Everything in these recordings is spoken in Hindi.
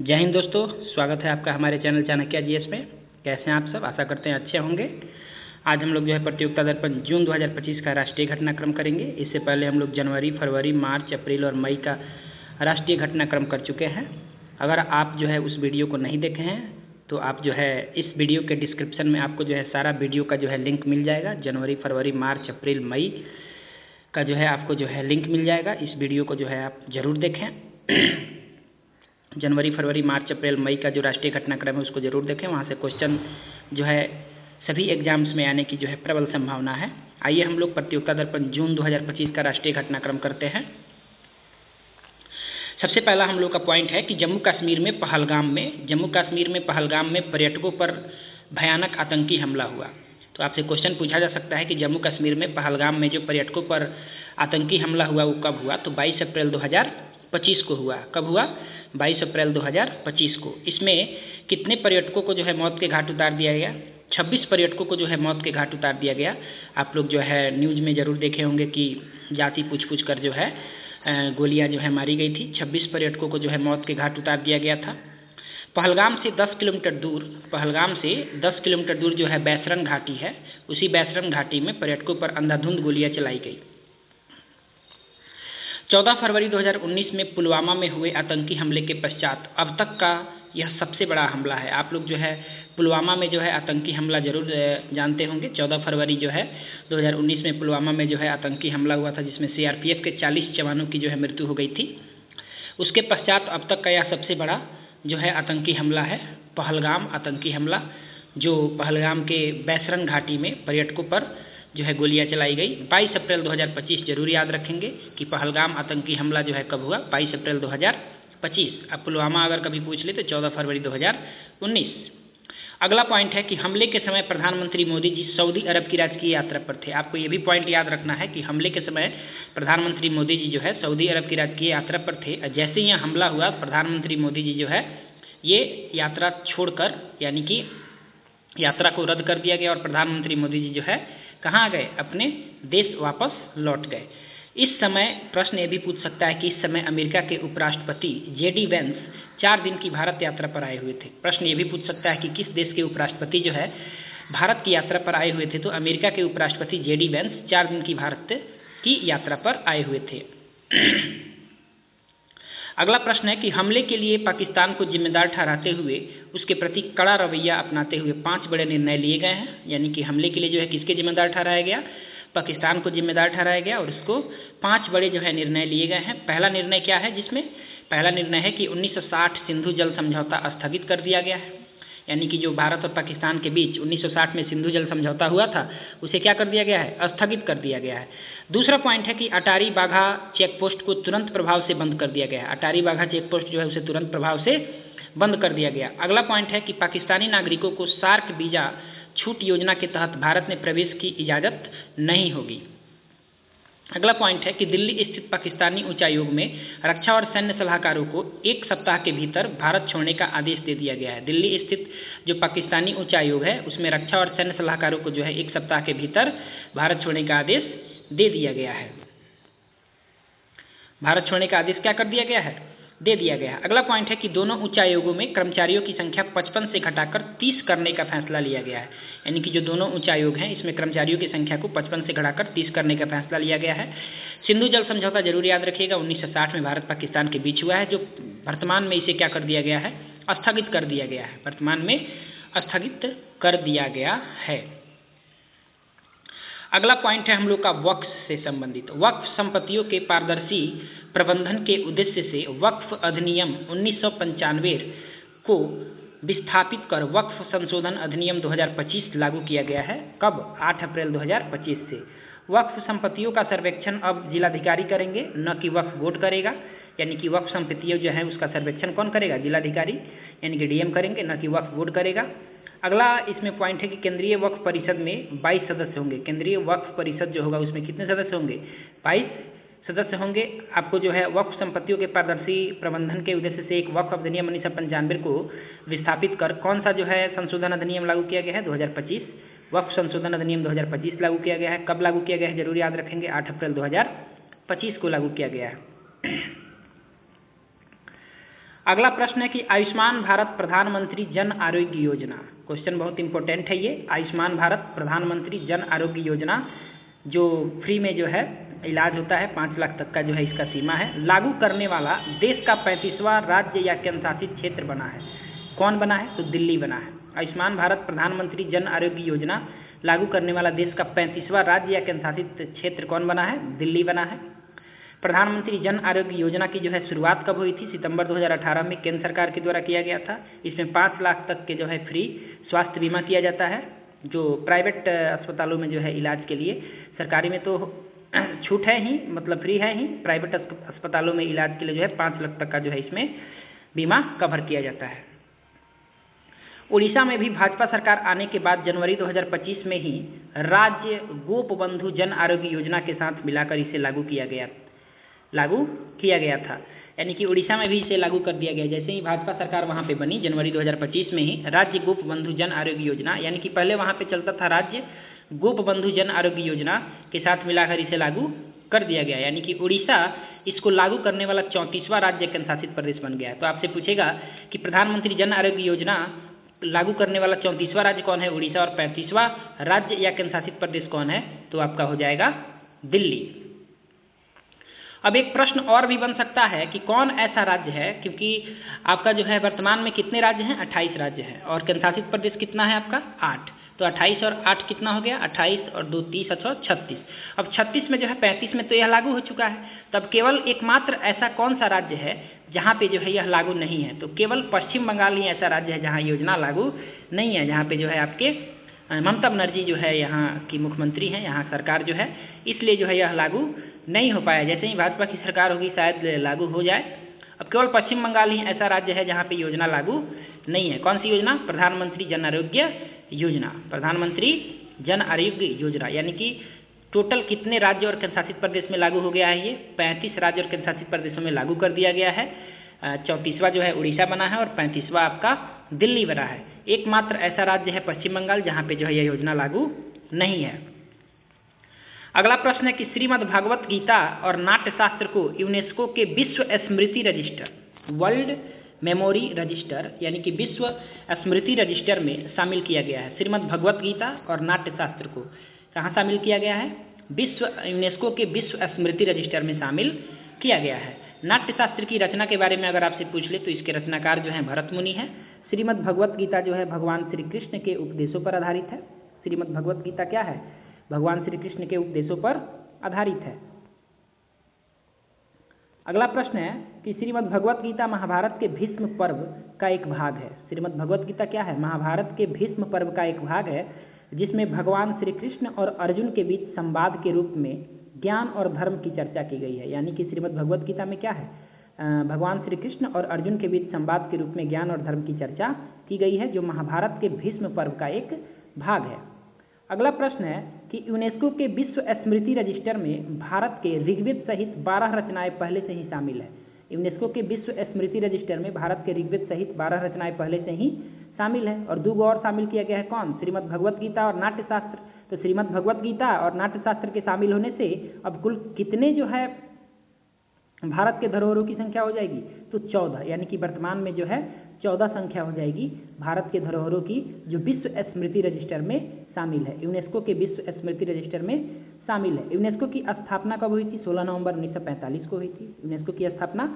जय हिंद दोस्तों, स्वागत है आपका हमारे चैनल चाणक्य जीएस में। कैसे हैं आप सब? आशा करते हैं अच्छे होंगे। आज हम लोग जो है प्रतियोगिता दर्पण जून 2025 का राष्ट्रीय घटनाक्रम करेंगे। इससे पहले हम लोग जनवरी, फरवरी, मार्च, अप्रैल और मई का राष्ट्रीय घटनाक्रम कर चुके हैं। अगर आप जो है उस वीडियो को नहीं देखे हैं तो आप जो है इस वीडियो के डिस्क्रिप्शन में आपको जो है सारा वीडियो का जो है लिंक मिल जाएगा। जनवरी, फरवरी, मार्च, अप्रैल, मई का जो है आपको जो है लिंक मिल जाएगा। इस वीडियो को जो है आप ज़रूर देखें। जनवरी, फरवरी, मार्च, अप्रैल, मई का जो राष्ट्रीय घटनाक्रम है उसको जरूर देखें। वहाँ से क्वेश्चन जो है सभी एग्जाम्स में आने की जो है प्रबल संभावना है। आइए हम लोग प्रतियोगिता दर्पण जून 2025 का राष्ट्रीय घटनाक्रम करते हैं। सबसे पहला हम लोग का पॉइंट है कि जम्मू कश्मीर में पहलगाम में पर्यटकों पर भयानक आतंकी हमला हुआ। तो आपसे क्वेश्चन पूछा जा सकता है कि जम्मू कश्मीर में पहलगाम में जो पर्यटकों पर आतंकी हमला हुआ वो कब हुआ? तो 22 अप्रैल 2025 को हुआ। कब हुआ? 22 अप्रैल 2025 को। इसमें कितने पर्यटकों को जो है मौत के घाट उतार दिया गया? 26 पर्यटकों को जो है मौत के घाट उतार दिया गया। आप लोग जो है न्यूज़ में ज़रूर देखे होंगे कि जाति पूछ कर जो है गोलियां जो है मारी गई थी। 26 पर्यटकों को जो है मौत के घाट उतार दिया गया था। पहलगाम से 10 किलोमीटर दूर जो है बैसरन घाटी है। उसी बैसरन घाटी में पर्यटकों पर अंधाधुंध गोलियां चलाई गई। 14 फरवरी 2019 में पुलवामा में हुए आतंकी हमले के पश्चात अब तक का यह सबसे बड़ा हमला है। आप लोग जो है पुलवामा में जो है आतंकी हमला जरूर जानते होंगे। 14 फरवरी जो है 2019 में पुलवामा में जो है आतंकी हमला हुआ था, जिसमें सीआरपीएफ के 40 जवानों की जो है मृत्यु हो गई थी। उसके पश्चात अब तक का यह सबसे बड़ा जो है आतंकी हमला है, पहलगाम आतंकी हमला, जो पहलगाम के बैसरन घाटी में पर्यटकों पर जो है गोलियां चलाई गई। 22 अप्रैल 2025 जरूर याद रखेंगे कि पहलगाम आतंकी हमला जो है कब हुआ? 22 अप्रैल 2025। अब पुलवामा अगर कभी पूछ ले तो 14 फरवरी 2019। अगला पॉइंट है कि हमले के समय प्रधानमंत्री मोदी जी सऊदी अरब की राजकीय यात्रा पर थे। आपको ये भी पॉइंट याद रखना है कि हमले के समय प्रधानमंत्री मोदी जी जो है सऊदी अरब की राजकीय यात्रा पर थे। जैसे ही यहाँ हमला हुआ, प्रधानमंत्री मोदी जी जो है ये यात्रा छोड़कर, यानी कि यात्रा को रद्द कर दिया गया और प्रधानमंत्री मोदी जी जो है कहाँ गए? अपने देश वापस लौट गए। इस समय प्रश्न ये भी पूछ सकता है कि इस समय अमेरिका के उपराष्ट्रपति जेडी वेंस 4 दिन की भारत यात्रा पर आए हुए थे। प्रश्न ये भी पूछ सकता है कि किस देश के उपराष्ट्रपति जो है भारत की यात्रा पर आए हुए थे? तो अमेरिका के उपराष्ट्रपति जेडी वेंस 4 दिन की भारत की यात्रा पर आए हुए थे। अगला प्रश्न है कि हमले के लिए पाकिस्तान को जिम्मेदार ठहराते हुए उसके प्रति कड़ा रवैया अपनाते हुए 5 बड़े निर्णय लिए गए हैं। यानी कि हमले के लिए जो है किसके जिम्मेदार ठहराया गया? पाकिस्तान को जिम्मेदार ठहराया गया और उसको 5 बड़े जो है निर्णय लिए गए हैं। पहला निर्णय क्या है? जिसमें पहला निर्णय है कि 1960 सिंधु जल समझौता स्थगित कर दिया गया है। यानी कि जो भारत और पाकिस्तान के बीच 1960 में सिंधु जल समझौता हुआ था, उसे क्या कर दिया गया है? स्थगित कर दिया गया है। दूसरा पॉइंट है कि अटारी बाघा चेक पोस्ट को तुरंत प्रभाव से बंद कर दिया गया है। अटारी बाघा चेक पोस्ट जो है उसे तुरंत प्रभाव से बंद कर दिया गया। अगला पॉइंट है कि पाकिस्तानी नागरिकों को सार्क वीजा छूट योजना के तहत भारत में प्रवेश की इजाज़त नहीं होगी। अगला पॉइंट है कि दिल्ली स्थित पाकिस्तानी उच्चायोग में रक्षा और सैन्य सलाहकारों को 1 सप्ताह के भीतर भारत छोड़ने का आदेश दे दिया गया है। दिल्ली स्थित जो पाकिस्तानी उच्चायोग है उसमें रक्षा और सैन्य सलाहकारों को जो है 1 सप्ताह के भीतर भारत छोड़ने का आदेश दे दिया गया है। भारत छोड़ने का आदेश क्या कर दिया गया है? दे दिया गया है। अगला पॉइंट है कि दोनों उच्चायोगों में कर्मचारियों की संख्या 55 से घटाकर 30 करने का फैसला लिया गया है। यानी कि जो दोनों उच्चायोग हैं इसमें कर्मचारियों की संख्या को 55 से घटाकर 30 करने का फैसला लिया गया है। सिंधु जल समझौता जरूर याद रखिएगा, 1960 में भारत पाकिस्तान के बीच हुआ है, जो वर्तमान में इसे क्या कर दिया गया है? स्थगित कर दिया गया है। वर्तमान में स्थगित कर दिया गया है। अगला पॉइंट है हम लोग का वक्फ से संबंधित। वक्फ संपत्तियों के पारदर्शी प्रबंधन के उद्देश्य से वक्फ अधिनियम 1995 को विस्थापित कर वक्फ संशोधन अधिनियम 2025 लागू किया गया है। कब? 8 अप्रैल 2025 से। वक्फ संपत्तियों का सर्वेक्षण अब जिलाधिकारी करेंगे, न कि वक्फ बोर्ड करेगा। यानी कि वक्फ संपत्तियों जो है उसका सर्वेक्षण कौन करेगा? जिलाधिकारी यानी कि डीएम करेंगे, न कि वक्फ बोर्ड करेगा। अगला इसमें पॉइंट है कि केंद्रीय वक्फ परिषद में 22 सदस्य होंगे। केंद्रीय वक्फ परिषद जो होगा उसमें कितने सदस्य होंगे? 22 सदस्य होंगे। आपको जो है वक्फ संपत्तियों के पारदर्शी प्रबंधन के उद्देश्य से एक वक्फ अधिनियम 1995 को विस्थापित कर कौन सा जो है संशोधन अधिनियम लागू किया गया है? 2025 वक्फ संशोधन अधिनियम 2025 लागू किया गया है। कब लागू किया गया है? जरूर याद रखेंगे, 8 अप्रैल 2025 को लागू किया गया है। अगला प्रश्न है कि आयुष्मान भारत प्रधानमंत्री जन आरोग्य योजना, क्वेश्चन बहुत इंपॉर्टेंट है ये। आयुष्मान भारत प्रधानमंत्री जन आरोग्य योजना जो फ्री में जो है इलाज होता है, 5 लाख तक का जो है इसका सीमा है, लागू करने वाला देश का 35वां राज्य या केंद्रशासित क्षेत्र बना है। कौन बना है? तो दिल्ली बना है। आयुष्मान भारत प्रधानमंत्री जन आरोग्य योजना लागू करने वाला देश का 35वां राज्य या केंद्रशासित क्षेत्र कौन बना है? दिल्ली बना है। प्रधानमंत्री जन आरोग्य योजना की जो है शुरुआत कब हुई थी? सितंबर 2018 में केंद्र सरकार के द्वारा किया गया था। इसमें 5 लाख तक के जो है फ्री स्वास्थ्य बीमा किया जाता है, जो प्राइवेट अस्पतालों में जो है इलाज के लिए, सरकारी में तो छूट है ही, मतलब फ्री है ही, प्राइवेट अस्पतालों में इलाज के लिए जो है 5 लाख तक का जो है इसमें बीमा कवर किया जाता है। उड़ीसा में भी भाजपा सरकार आने के बाद जनवरी 2025 में ही राज्य गोप बंधु जन आरोग्य योजना के साथ मिलाकर इसे लागू किया गया था। यानी कि उड़ीसा में भी इसे लागू कर दिया गया। जैसे ही भाजपा सरकार वहाँ पे बनी जनवरी 2025 में ही राज्य गोप बंधु जन आरोग्य योजना, यानी कि पहले वहाँ पे चलता था राज्य गोप बंधु जन आरोग्य योजना के साथ मिलाकर इसे लागू कर दिया गया। यानी कि उड़ीसा इसको लागू करने वाला 34वां राज्य केंद्रशासित प्रदेश बन गया है। तो आपसे पूछेगा कि प्रधानमंत्री जन आरोग्य योजना लागू करने वाला 34वां राज्य कौन है? उड़ीसा। और 35वां राज्य या केंद्रशासित प्रदेश कौन है? तो आपका हो जाएगा दिल्ली। अब एक प्रश्न और भी बन सकता है कि कौन ऐसा राज्य है, क्योंकि आपका जो है वर्तमान में कितने राज्य हैं? 28 राज्य हैं, और केंद्रशासित प्रदेश कितना है आपका? 8। तो 28 और 8 कितना हो गया? 28 और 2 30 अथवा 36। अब 36 में जो है 35 में तो यह लागू हो चुका है। तब केवल एकमात्र ऐसा कौन सा राज्य है जहाँ पे जो है यह लागू नहीं है? तो केवल पश्चिम बंगाल ही ऐसा राज्य है जहाँ योजना लागू नहीं है, जहाँ पे जो है आपके ममता बनर्जी जो है यहाँ की मुख्यमंत्री हैं, यहाँ सरकार जो है, इसलिए जो है यह लागू नहीं हो पाया। जैसे ही भाजपा की सरकार होगी शायद लागू हो जाए। अब केवल पश्चिम बंगाल ही ऐसा राज्य है जहाँ पे योजना लागू नहीं है। कौन सी योजना? प्रधानमंत्री जन आरोग्य योजना। प्रधानमंत्री जन आरोग्य योजना, यानी कि टोटल कितने राज्य और केंद्रशासित प्रदेश में लागू हो गया है? ये 35 राज्य और केंद्रशासित प्रदेशों में लागू कर दिया गया है। 34वां जो है उड़ीसा बना है और 35वां आपका दिल्ली बना है। एकमात्र ऐसा राज्य है पश्चिम बंगाल जहाँ पे जो है यह योजना लागू नहीं है। अगला प्रश्न है कि श्रीमद् भागवत गीता और नाट्यशास्त्र को यूनेस्को के विश्व स्मृति रजिस्टर, वर्ल्ड मेमोरी रजिस्टर, यानी कि विश्व स्मृति रजिस्टर में शामिल किया गया है। श्रीमद् भगवत गीता और नाट्यशास्त्र को कहाँ शामिल किया गया है? यूनेस्को के विश्व स्मृति रजिस्टर में शामिल किया गया है। नाट्यशास्त्र की रचना के बारे में अगर आपसे पूछ ले तो इसके रचनाकार जो है भरत मुनि है। श्रीमद् भगवत गीता जो है भगवान श्री कृष्ण के उपदेशों पर आधारित है। श्रीमद् भगवत गीता क्या है? भगवान श्री कृष्ण के उपदेशों पर आधारित है। अगला प्रश्न है कि श्रीमद् भगवत गीता महाभारत के भीष्म पर्व का एक भाग है। श्रीमद् भगवत गीता क्या है? महाभारत के भीष्म पर्व का एक भाग है, जिसमें भगवान श्री कृष्ण और अर्जुन के बीच संवाद के रूप में ज्ञान और धर्म की चर्चा की गई है। यानी कि श्रीमद् भगवत गीता में क्या है? भगवान श्री कृष्ण और अर्जुन के बीच संवाद के रूप में ज्ञान और धर्म की चर्चा की गई है, जो महाभारत के भीष्म पर्व का एक भाग है। अगला प्रश्न है कि यूनेस्को के विश्व स्मृति रजिस्टर में भारत के ऋग्वेद सहित 12 रचनाएं पहले से ही शामिल है। यूनेस्को के विश्व स्मृति रजिस्टर में भारत के ऋग्वेद सहित 12 रचनाएं पहले से ही शामिल है, और 2 और शामिल किया गया है। कौन? श्रीमद् भगवत गीता और नाट्यशास्त्र। तो श्रीमद् भगवत गीता और नाट्यशास्त्र के शामिल होने से अब कुल कितने जो है भारत के धरोहरों की संख्या हो जाएगी? तो 14, यानी कि वर्तमान में जो है 14 संख्या हो जाएगी भारत के धरोहरों की, जो विश्व स्मृति रजिस्टर में शामिल है, यूनेस्को के विश्व स्मृति रजिस्टर में शामिल है। यूनेस्को की स्थापना कब हुई थी? 16 नवंबर 1945 को हुई थी। यूनेस्को की स्थापना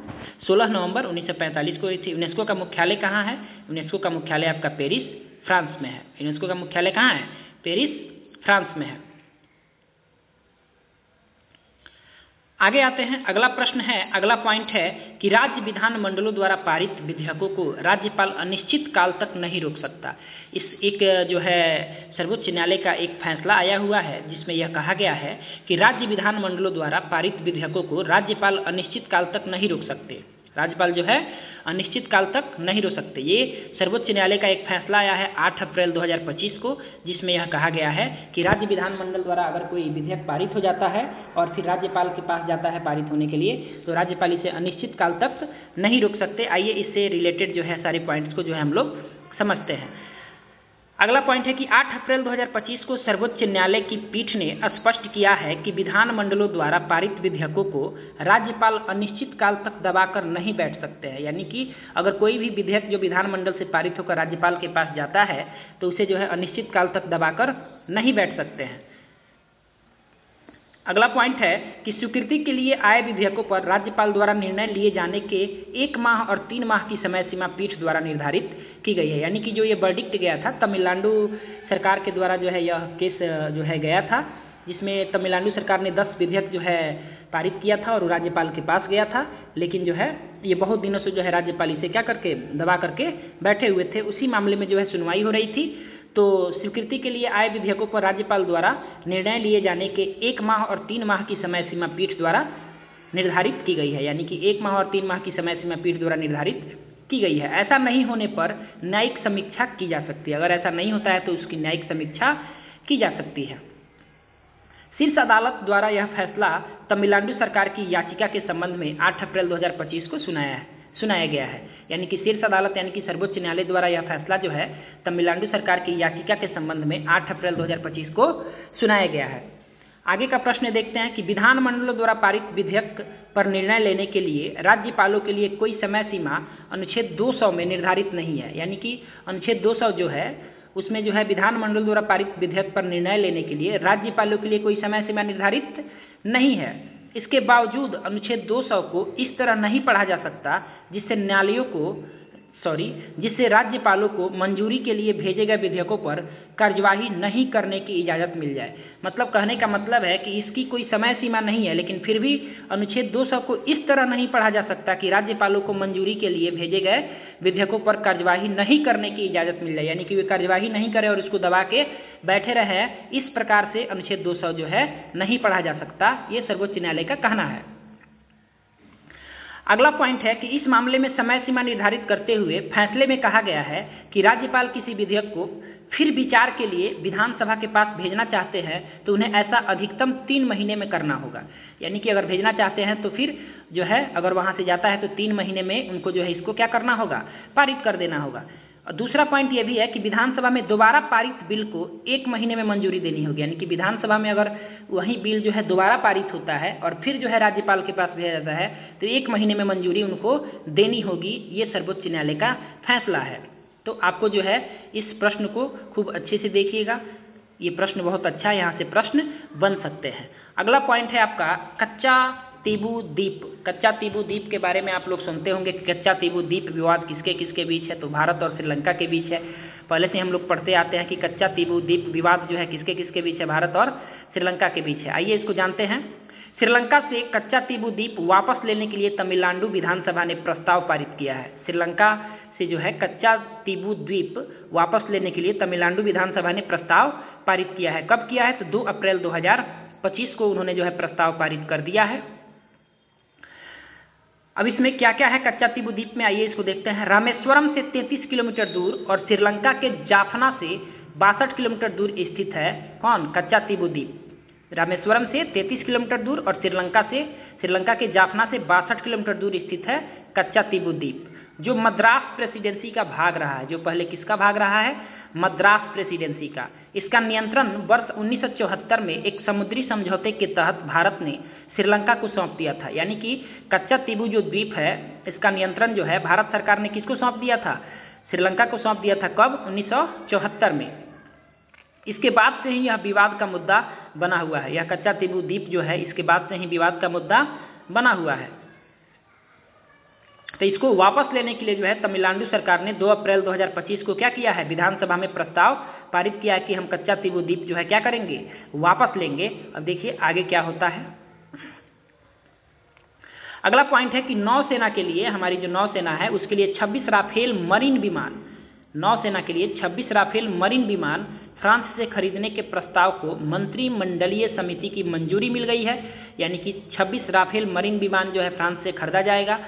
16 नवंबर 1945 को हुई थी। यूनेस्को का मुख्यालय कहाँ है? यूनेस्को का मुख्यालय आपका पेरिस, फ्रांस में है। यूनेस्को का मुख्यालय कहाँ है? पेरिस, फ्रांस में है। आगे आते हैं। अगला प्रश्न है, अगला पॉइंट है कि राज्य विधान मंडलों द्वारा पारित विधेयकों को राज्यपाल अनिश्चित काल तक नहीं रोक सकता। इस एक जो है सर्वोच्च न्यायालय का एक फैसला आया हुआ है, जिसमें यह कहा गया है कि राज्य विधान मंडलों द्वारा पारित विधेयकों को राज्यपाल अनिश्चित काल तक नहीं रोक सकते। राज्यपाल जो है अनिश्चित काल तक नहीं रोक सकते। ये सर्वोच्च न्यायालय का एक फैसला आया है 8 अप्रैल 2025 को, जिसमें यह कहा गया है कि राज्य विधानमंडल द्वारा अगर कोई विधेयक पारित हो जाता है और फिर राज्यपाल के पास जाता है पारित होने के लिए, तो राज्यपाल इसे अनिश्चित काल तक नहीं रोक सकते। आइए इससे रिलेटेड जो है सारे पॉइंट्स को जो है हम लोग समझते हैं। अगला पॉइंट है कि 8 अप्रैल 2025 को सर्वोच्च न्यायालय की पीठ ने स्पष्ट किया है कि विधानमंडलों द्वारा पारित विधेयकों को राज्यपाल अनिश्चित काल तक दबाकर नहीं बैठ सकते हैं। यानी कि अगर कोई भी विधेयक जो विधानमंडल से पारित होकर राज्यपाल के पास जाता है तो उसे जो है अनिश्चित काल तक दबाकर नहीं बैठ सकते हैं। अगला पॉइंट है कि स्वीकृति के लिए आए विधेयकों पर राज्यपाल द्वारा निर्णय लिए जाने के 1 माह और 3 माह की समय सीमा पीठ द्वारा निर्धारित की गई है। यानी कि जो ये वर्डिक्ट गया था तमिलनाडु सरकार के द्वारा जो है यह केस जो है गया था, जिसमें तमिलनाडु सरकार ने 10 विधेयक जो है पारित किया था और वो राज्यपाल के पास गया था, लेकिन जो है ये बहुत दिनों से जो है राज्यपाल इसे क्या करके दबा करके बैठे हुए थे। उसी मामले में जो है सुनवाई हो रही थी। तो स्वीकृति के लिए आए विधेयकों पर राज्यपाल द्वारा निर्णय लिए जाने के 1 माह और 3 माह की समय सीमा पीठ द्वारा निर्धारित की गई है। यानी कि 1 माह और 3 माह की समय सीमा पीठ द्वारा निर्धारित की गई है। ऐसा नहीं होने पर न्यायिक समीक्षा की जा सकती है। अगर ऐसा नहीं होता है तो उसकी न्यायिक समीक्षा की जा सकती है। शीर्ष अदालत द्वारा यह फैसला तमिलनाडु सरकार की याचिका के संबंध में 8 अप्रैल 2025 को सुनाया गया है। यानी कि शीर्ष अदालत यानी कि सर्वोच्च न्यायालय द्वारा यह फैसला जो है तमिलनाडु सरकार की याचिका के संबंध में 8 अप्रैल 2025 को सुनाया गया है। आगे का प्रश्न देखते हैं कि विधानमंडलों द्वारा पारित विधेयक पर निर्णय लेने के लिए राज्यपालों के लिए कोई समय सीमा अनुच्छेद 200 में निर्धारित नहीं है। यानी कि अनुच्छेद 200 जो है उसमें जो है विधानमंडल द्वारा पारित विधेयक पर निर्णय लेने के लिए राज्यपालों के लिए कोई समय सीमा निर्धारित नहीं है। इसके बावजूद अनुच्छेद 200 को इस तरह नहीं पढ़ा जा सकता जिससे राज्यपालों को मंजूरी के लिए भेजे गए विधेयकों पर कार्यवाही नहीं करने की इजाज़त मिल जाए। मतलब कहने का मतलब है कि इसकी कोई समय सीमा नहीं है, लेकिन फिर भी अनुच्छेद 200 को इस तरह नहीं पढ़ा जा सकता कि राज्यपालों को मंजूरी के लिए भेजे गए विधेयकों पर कार्यवाही नहीं करने की इजाज़त मिल जाए। यानी कि वे कार्यवाही नहीं करें और इसको दबा के बैठे रहे। इस प्रकार से अनुच्छेद 200 जो है नहीं पढ़ा जा सकता, ये सर्वोच्च न्यायालय का कहना है। अगला पॉइंट है कि इस मामले में समय सीमा निर्धारित करते हुए फैसले में कहा गया है कि राज्यपाल किसी विधेयक को फिर विचार के लिए विधानसभा के पास भेजना चाहते हैं तो उन्हें ऐसा अधिकतम 3 महीने में करना होगा। यानी कि अगर भेजना चाहते हैं तो फिर जो है अगर वहाँ से जाता है तो 3 महीने में उनको जो है इसको क्या करना होगा, पारित कर देना होगा। और दूसरा पॉइंट ये भी है कि विधानसभा में दोबारा पारित बिल को 1 महीने में मंजूरी देनी होगी। यानी कि विधानसभा में अगर वही बिल जो है दोबारा पारित होता है और फिर जो है राज्यपाल के पास भेजा जाता है तो 1 महीने में मंजूरी उनको देनी होगी। ये सर्वोच्च न्यायालय का फैसला है। तो आपको जो है इस प्रश्न को खूब अच्छे से देखिएगा, ये प्रश्न बहुत अच्छा है, यहाँ से प्रश्न बन सकते हैं। अगला पॉइंट है आपका कच्चा तीबू द्वीप। कच्चा तीबू द्वीप के बारे में आप लोग सुनते होंगे कि कच्चा तीबू द्वीप विवाद किसके किसके बीच है, तो भारत और श्रीलंका के बीच है। पहले से हम लोग पढ़ते आते हैं कि कच्चा तीबू द्वीप विवाद जो है किसके किसके बीच है, भारत और श्रीलंका के बीच है। आइए इसको जानते हैं। श्रीलंका से कच्चा तीबू द्वीप वापस लेने के लिए तमिलनाडु विधानसभा ने प्रस्ताव पारित किया है। श्रीलंका से जो है कच्चा तीबू द्वीप वापस लेने के लिए तमिलनाडु विधानसभा ने प्रस्ताव पारित किया है। कब किया है, तो 2 अप्रैल 2025 को उन्होंने जो है प्रस्ताव पारित कर दिया है। अब इसमें क्या क्या है कच्चा तीबू द्वीप में, आइए इसको देखते हैं। रामेश्वरम से 33 किलोमीटर दूर और श्रीलंका के जाफना से 62 किलोमीटर दूर स्थित है कौन, कच्चा तीबू द्वीप। रामेश्वरम से 33 किलोमीटर दूर और श्रीलंका के जाफना से 62 किलोमीटर दूर स्थित है कच्चा तीबू द्वीप, जो मद्रास प्रेसिडेंसी का भाग रहा है। जो पहले किसका भाग रहा है, मद्रास प्रेसिडेंसी का। इसका नियंत्रण वर्ष 1974 में एक समुद्री समझौते के तहत भारत ने श्रीलंका को सौंप दिया था। यानी कि कच्चा तीबू जो द्वीप है इसका नियंत्रण जो है भारत सरकार ने किसको सौंप दिया था, श्रीलंका को सौंप दिया था। कब, 1974 में। इसके बाद से ही यह विवाद का मुद्दा बना हुआ है। यह कच्चा तीबू द्वीप जो है इसके बाद से ही विवाद का मुद्दा बना हुआ है। तो इसको वापस लेने के लिए जो है तमिलनाडु सरकार ने 2 अप्रैल 2025 को क्या किया है, विधानसभा में प्रस्ताव पारित किया है कि हम कच्चा तीबू द्वीप जो है क्या करेंगे, वापस लेंगे। अब देखिए आगे क्या होता है। अगला पॉइंट है कि नौसेना के लिए, हमारी जो नौसेना है उसके लिए 26 राफेल मरीन विमान, नौसेना के लिए 26 राफेल मरीन विमान फ्रांस से खरीदने के प्रस्ताव को मंत्रिमंडलीय समिति की मंजूरी मिल गई है। यानी कि 26 राफेल मरीन विमान जो है फ्रांस से खरीदा जाएगा।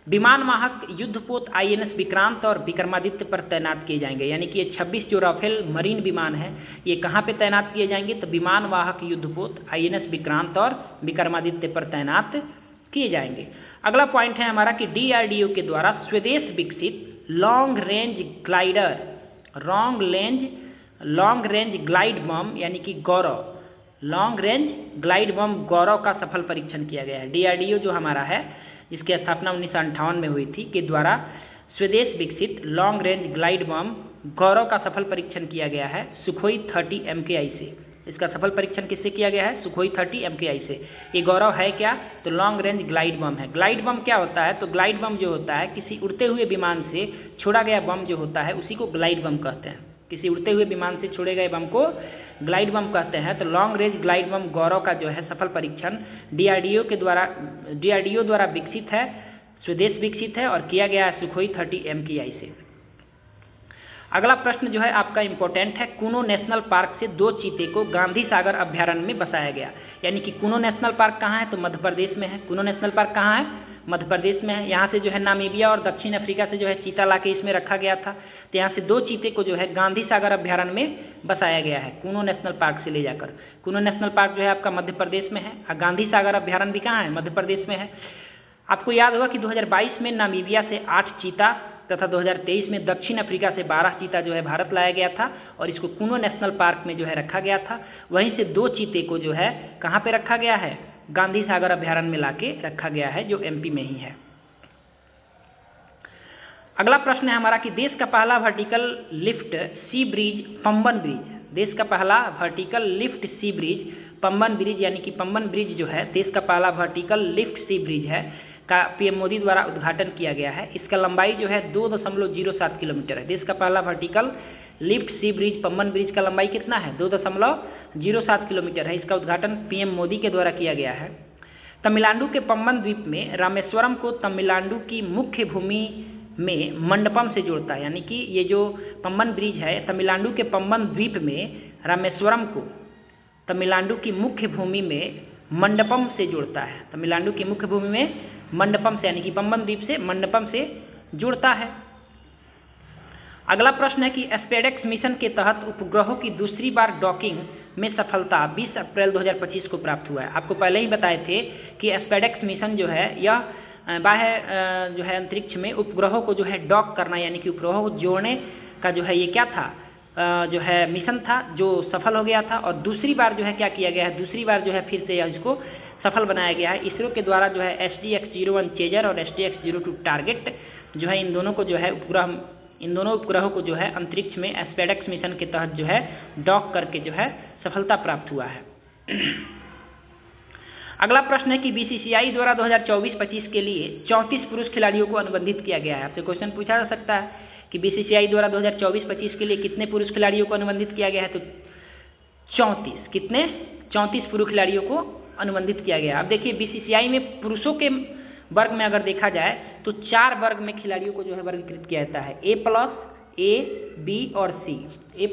विमान वाहक युद्धपोत INS विक्रांत और विक्रमादित्य पर तैनात किए जाएंगे। यानी कि ये 26 जो राफेल मरीन विमान है ये कहाँ पे तैनात किए जाएंगे, तो विमान वाहक युद्धपोत INS विक्रांत और विक्रमादित्य पर तैनात किए जाएंगे। अगला पॉइंट है हमारा कि DRDO के द्वारा स्वदेश विकसित long range long range glide bomb यानी कि गौरव, लॉन्ग रेंज ग्लाइड बम गौरव का सफल परीक्षण किया गया है। DRDO जो हमारा है, जिसकी स्थापना 1958 में हुई थी, के द्वारा स्वदेश विकसित लॉन्ग रेंज ग्लाइड बम गौरव का सफल परीक्षण किया गया है सुखोई 30 MKI से। इसका सफल परीक्षण किससे किया गया है? सुखोई 30 MKI से। ये गौरव है क्या? तो लॉन्ग रेंज ग्लाइड बम है। ग्लाइड बम क्या होता है? तो ग्लाइड बम जो होता है किसी उड़ते हुए विमान से छोड़ा गया बम जो होता है उसी को ग्लाइड बम कहते हैं। किसी उड़ते हुए विमान से छोड़े गए बम को ग्लाइड बम कहते हैं। तो लॉन्ग रेंज ग्लाइड बम गौरव का जो है सफल परीक्षण DRDO द्वारा विकसित है, स्वदेश विकसित है और किया गया है सुखोई 30 MKI से। अगला प्रश्न जो है आपका इम्पोर्टेंट है, कूनो नेशनल पार्क से 2 चीते को गांधी सागर अभ्यारण्य में बसाया गया। यानी कि कूनो नेशनल पार्क कहाँ है? तो मध्य प्रदेश में है। कूनो नेशनल पार्क कहाँ है? मध्य प्रदेश में है। यहाँ से जो है नामीबिया और दक्षिण अफ्रीका से जो है चीता लाके इसमें रखा गया था। तो यहाँ से 2 चीते को जो है गांधी सागर अभ्यारण्य में बसाया गया है कूनो नेशनल पार्क से ले जाकर। कूनो नेशनल पार्क जो है आपका मध्य प्रदेश में है और गांधी सागर अभ्यारण्य भी कहाँ है? मध्य प्रदेश में है। आपको याद होगा कि 2022 में नामीबिया से 8 चीता तथा 2023 में दक्षिण अफ्रीका से 12 चीता जो है भारत लाया गया था और इसको कूनो नेशनल पार्क में जो है रखा गया था। वहीं से 2 चीते को जो है कहाँ पे रखा गया है? गांधी सागर अभ्यारण्य में लाके रखा गया है जो MP में ही है। अगला प्रश्न है हमारा कि देश का पहला वर्टिकल लिफ्ट सी ब्रिज पंबन ब्रिज, देश का पहला वर्टिकल लिफ्ट सी ब्रिज पंबन ब्रिज यानी कि पंबन ब्रिज जो है देश का पहला वर्टिकल लिफ्ट सी ब्रिज है का PM मोदी द्वारा उद्घाटन किया गया है। इसका लंबाई जो है 2.07 किलोमीटर है। देश का पहला वर्टिकल लिफ्ट सी ब्रिज पंबन ब्रिज का लंबाई कितना है? 2.07 किलोमीटर है। इसका उद्घाटन PM मोदी के द्वारा किया गया है। तमिलनाडु के पंबन द्वीप में रामेश्वरम को तमिलनाडु की मुख्य भूमि में मंडपम से जोड़ता है। यानी कि ये जो पंबन ब्रिज है तमिलनाडु के पंबन द्वीप में रामेश्वरम को तमिलनाडु की मुख्य भूमि में मंडपम से जोड़ता है। तमिलनाडु की मुख्य भूमि में मंडपम से यानी कि पंबन द्वीप से मंडपम से जुड़ता है। अगला प्रश्न है कि स्पेडेक्स मिशन के तहत उपग्रहों की दूसरी बार डॉकिंग में सफलता 20 अप्रैल 2025 को प्राप्त हुआ है। आपको पहले ही बताए थे कि स्पेडेक्स मिशन जो है यह बाह्य जो है अंतरिक्ष में उपग्रहों को जो है डॉक करना यानी कि उपग्रहों को जोड़ने का जो है ये क्या था जो है मिशन था जो सफल हो गया था। और दूसरी बार जो है क्या किया गया है? दूसरी बार जो है फिर से इसको सफल बनाया गया है। इसरो के द्वारा जो है SDX-01 चेजर और SDX-02 टारगेट जो है इन दोनों उपग्रहों को जो है अंतरिक्ष में स्पेडेक्स मिशन के तहत जो है डॉक करके जो है सफलता प्राप्त हुआ है। अगला प्रश्न है कि BCCI द्वारा 2024-25 के लिए 34 पुरुष खिलाड़ियों को अनुबंधित किया गया है। आपसे क्वेश्चन पूछा जा सकता है कि BCCI द्वारा 2024-25 के लिए कितने पुरुष खिलाड़ियों को अनुबंधित किया गया है? तो 34। कितने? 34 पुरुष खिलाड़ियों को अनुबंधित किया गया। अब देखिए BCCI में पुरुषों के वर्ग में अगर देखा जाए तो 4 वर्ग में खिलाड़ियों को जो है वर्गीकृत किया जाता है, A+, B और C। A+,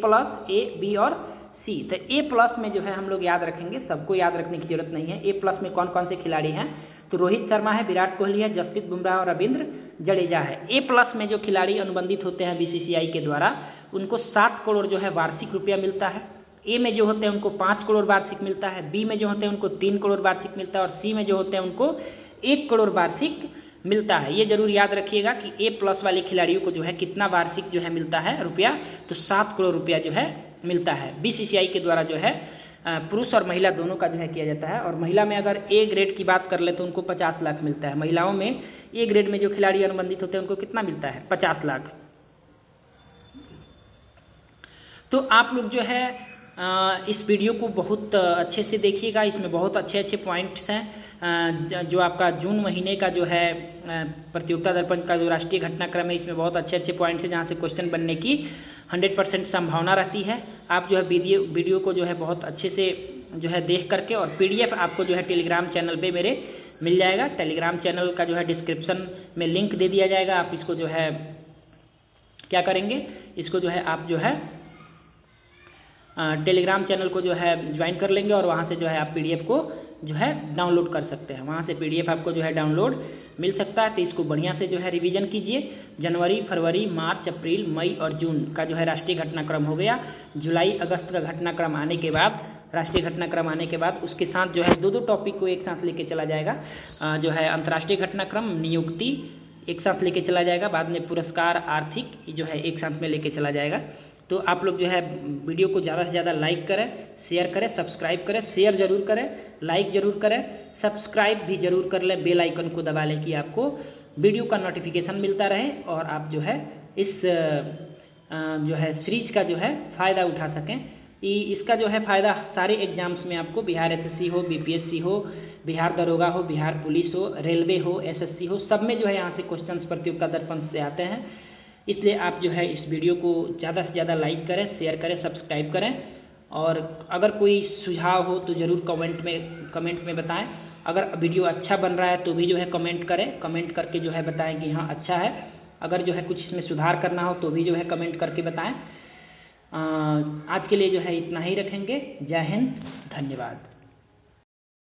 B और C। तो A+ में जो है हम लोग याद रखेंगे, सबको याद रखने की जरूरत नहीं है। A+ में कौन कौन से खिलाड़ी हैं? तो रोहित शर्मा है, विराट कोहली है, जसप्रीत बुमराह और रविंद्र जडेजा है। A+ में जो खिलाड़ी अनुबंधित होते हैं BCCI के द्वारा उनको 7 करोड़ जो है वार्षिक रुपया मिलता है। A में जो होते हैं उनको 5 करोड़ वार्षिक मिलता है, B में जो होते हैं उनको 3 करोड़ वार्षिक मिलता है और C में जो होते हैं उनको 1 करोड़ वार्षिक मिलता है। ये जरूर याद रखिएगा कि A+ वाले खिलाड़ियों को जो है कितना वार्षिक जो है मिलता है रुपया? तो 7 करोड़ रुपया जो है मिलता है। BCCI के द्वारा जो है पुरुष और महिला दोनों का जो है किया जाता है। और महिला में अगर A ग्रेड की बात कर ले तो उनको 50 लाख मिलता है। महिलाओं में A ग्रेड में जो खिलाड़ी अनुबंधित होते हैं उनको कितना मिलता है? 50 लाख। तो आप लोग जो है इस वीडियो को बहुत अच्छे से देखिएगा। इसमें बहुत अच्छे अच्छे पॉइंट्स हैं। जो आपका जून महीने का जो है प्रतियोगिता दर्पण का जो राष्ट्रीय घटनाक्रम है इसमें बहुत अच्छे अच्छे पॉइंट्स हैं जहाँ से क्वेश्चन बनने की 100% संभावना रहती है। आप जो है वीडियो को जो है बहुत अच्छे से जो है देख करके और PDF आपको जो है टेलीग्राम चैनल पे मेरे मिल जाएगा। टेलीग्राम चैनल का जो है डिस्क्रिप्शन में लिंक दे दिया जाएगा। आप इसको जो है क्या करेंगे, इसको जो है आप जो है टेलीग्राम चैनल को जो है ज्वाइन कर लेंगे और वहाँ से जो है आप PDF को जो है डाउनलोड कर सकते हैं। वहाँ से PDF आपको जो है डाउनलोड मिल सकता है। तो इसको बढ़िया से जो है रिवीजन कीजिए। जनवरी, फरवरी, मार्च, अप्रैल, मई और जून का जो है राष्ट्रीय घटनाक्रम हो गया। जुलाई, अगस्त का घटनाक्रम आने के बाद, राष्ट्रीय घटनाक्रम आने के बाद उसके साथ जो है 2 टॉपिक को एक साथ लेके चला जाएगा। जो है अंतर्राष्ट्रीय घटनाक्रम, नियुक्ति एक साथ लेके चला जाएगा। बाद में पुरस्कार, आर्थिक जो है एक साथ में लेके चला जाएगा। तो आप लोग जो है वीडियो को ज़्यादा से ज़्यादा लाइक करें, शेयर करें, सब्सक्राइब करें, शेयर ज़रूर करें, लाइक ज़रूर करें, सब्सक्राइब भी ज़रूर कर लें, बेल आइकन को दबा लें कि आपको वीडियो का नोटिफिकेशन मिलता रहे और आप जो है इस जो है सीरीज का जो है फ़ायदा उठा सकें। इसका जो है फ़ायदा सारे एग्जाम्स में आपको बिहार एसएससी हो, बीपीएससी हो, बिहार दरोगा हो, बिहार पुलिस हो, रेलवे हो, एसएससी हो, सब में जो है यहाँ से क्वेश्चंस प्रतियोगिता दर्पण से आते हैं। इसलिए आप जो है इस वीडियो को ज़्यादा से ज़्यादा लाइक करें, शेयर करें, सब्सक्राइब करें और अगर कोई सुझाव हो तो ज़रूर कमेंट में बताएं। अगर वीडियो अच्छा बन रहा है तो भी जो है कमेंट करें, कमेंट करके जो है बताएं कि हाँ अच्छा है। अगर जो है कुछ इसमें सुधार करना हो तो भी जो है कमेंट करके बताएं। आज के लिए जो है इतना ही रखेंगे। जय हिंद, धन्यवाद।